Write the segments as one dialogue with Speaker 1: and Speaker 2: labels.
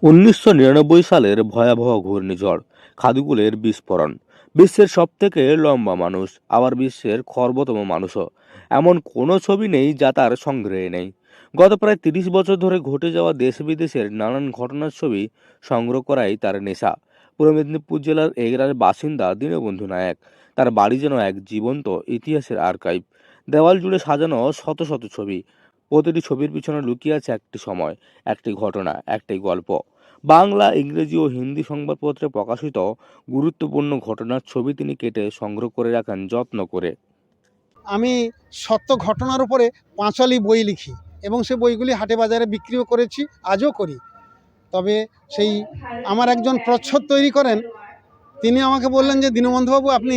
Speaker 1: ১৯৯৯ সালের ভয়াবহ ঘূর্ণিঝড় খাদুকুলের বিস্ফোরণ। বিশ্বের সবথেকে লম্বা মানুষ, আবার বিশ্বের খর্বতম মানুষও। এমন কোনো ছবি নেই যা তার সংগ্রহে নেই। গত প্রায় ৩০ বছর ধরে ঘটে যাওয়া দেশ বিদেশের নানান ঘটনার ছবি সংগ্রহ করাই তার নেশা। পূর্ব মেদিনীপুর জেলার এগরার বাসিন্দা দীনবন্ধু নায়েক। তার বাড়ি যেন এক জীবন্ত ইতিহাসের আর্কাইভ। দেওয়াল জুড়ে সাজানো শত শত ছবি। প্রতিটি ছবির পিছনে লুকিয়ে আছে একটি সময়, একটি ঘটনা, একটি গল্প। বাংলা, ইংরেজি ও হিন্দি সংবাদপত্রে প্রকাশিত গুরুত্বপূর্ণ ঘটনার ছবি তিনি কেটে সংগ্রহ করে রাখেন যত্ন করে।
Speaker 2: আমি সত্য ঘটনার উপরে পাঁচালি বই লিখি এবং সে বইগুলি হাটে বাজারে বিক্রিও করেছি, আজও করি। তবে সেই আমার একজন প্রচ্ছদ তৈরি করেন, তিনি আমাকে বললেন যে দীনবন্ধুবাবু, আপনি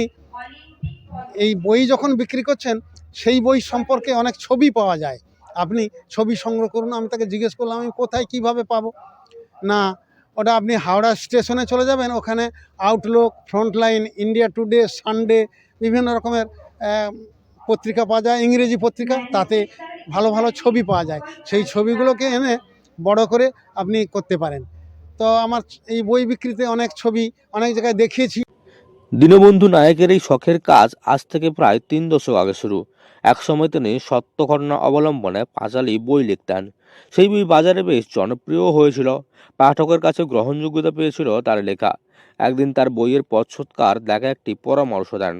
Speaker 2: এই বই যখন বিক্রি করছেন সেই বই সম্পর্কে অনেক ছবি পাওয়া যায়, আপনি ছবি সংগ্রহ করুন। আমি তাকে জিজ্ঞেস করলাম আমি কোথায় কিভাবে পাবো। না, ওটা আপনি হাওড়া স্টেশনে চলে যাবেন, ওখানে Outlook, frontline, India today, Sunday, বিভিন্ন রকমের পত্রিকা পাওয়া যায়, ইংরেজি পত্রিকা, তাতে ভালো ভালো ছবি পাওয়া যায়। সেই ছবিগুলোকে এনে বড় করে আপনি করতে পারেন। তো আমার এই বই বিক্রিতে অনেক ছবি অনেক জায়গায় দেখিয়েছি।
Speaker 1: দীনবন্ধু নায়েকের এই শখের কাজ আজ থেকে প্রায় ৩ দশক আগে শুরু। একসময় তিনি সত্য ঘটনা অবলম্বনে পাঁচালী বই লিখতেন। সেই বই বাজারে বেশ জনপ্রিয় হয়েছিল। পাঠকের কাছে গ্রহণযোগ্যতা পেয়েছিল তার লেখা। একদিন তার বইয়ের পশ্চাৎকার দেখা একটি পরামর্শ দেন।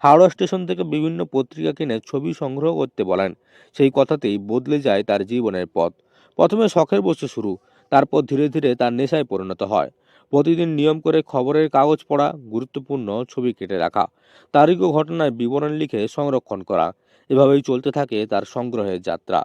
Speaker 1: হাওড়া স্টেশন থেকে বিভিন্ন পত্রিকা কিনে ছবি সংগ্রহ করতে বলেন। সেই কথাতেই বদলে যায় তার জীবনের পথ। প্রথমে শখের বসে শুরু, তারপর ধীরে ধীরে তার নেশায় পরিণত হয়। প্রতিদিন নিয়ম করে খবরের কাগজ পড়া, গুরুত্বপূর্ণ ছবি কেটে রাখা, তারিখ ও ঘটনার বিবরণ লিখে সংরক্ষণ করা। এভাবেই চলতে থাকে তার সংগ্রহের যাত্রা।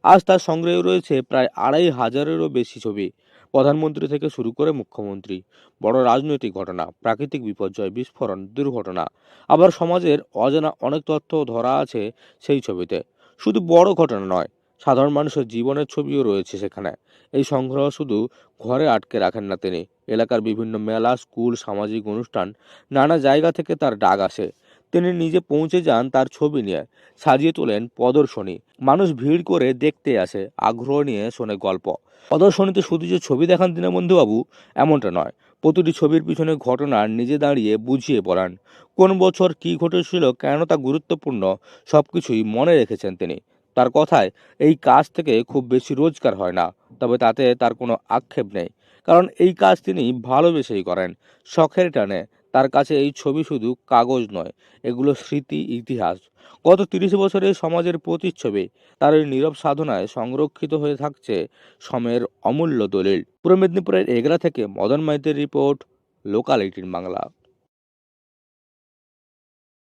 Speaker 1: আজ তার সংগ্রহে রয়েছে প্রায় ২,৫০০-এরও বেশি ছবি। প্রধানমন্ত্রী থেকে শুরু করে মুখ্যমন্ত্রী, বড় রাজনৈতিক ঘটনা, প্রাকৃতিক বিপর্যয়, বিস্ফোরণ, দুর্ঘটনা, আবার সমাজের অজানা অনেক তথ্য ধরা আছে সেই ছবিতে। শুধু বড় ঘটনা নয়, সাধারণ মানুষের জীবনের ছবিও রয়েছে সেখানে। এই সংগ্রহ শুধু ঘরে আটকে রাখেন না তিনি। এলাকার বিভিন্ন মেলা, স্কুল, সামাজিক অনুষ্ঠান, নানা জায়গা থেকে তার ডাক আসে। তিনি নিজে পৌঁছে যান তার ছবি নিয়ে, সাজিয়ে তোলেন প্রদর্শনী। মানুষ ভিড় করে দেখতে আসে, আগ্রহ নিয়ে শোনে গল্প। প্রদর্শনীতে শুধু যে ছবি দেখান দীনবন্ধুবাবু এমনটা নয়, প্রতিটি ছবির পিছনে ঘটনা নিজে দাঁড়িয়ে বুঝিয়ে বলেন। কোন বছর কি ঘটেছিল, কেন তা গুরুত্বপূর্ণ, সবকিছুই মনে রেখেছেন তিনি। তার কথায় এই কাজ থেকে খুব বেশি রোজগার হয় না, তবে তাতে তার কোনো আক্ষেপ নেই। কারণ এই কাজ তিনি ভালোবেসেই করেন, শখের টানে। তার কাছে এই ছবি শুধু কাগজ নয়, এগুলো স্মৃতি, ইতিহাস। গত ৩০ বছরে সমাজের প্রতিচ্ছবি তার এই নীরব সাধনায় সংরক্ষিত হয়ে থাকছে সময়ের অমূল্য দলিল। পূর্ব মেদিনীপুরের এগরা থেকে মদন মাইতির রিপোর্ট, লোকাল 18 বাংলা।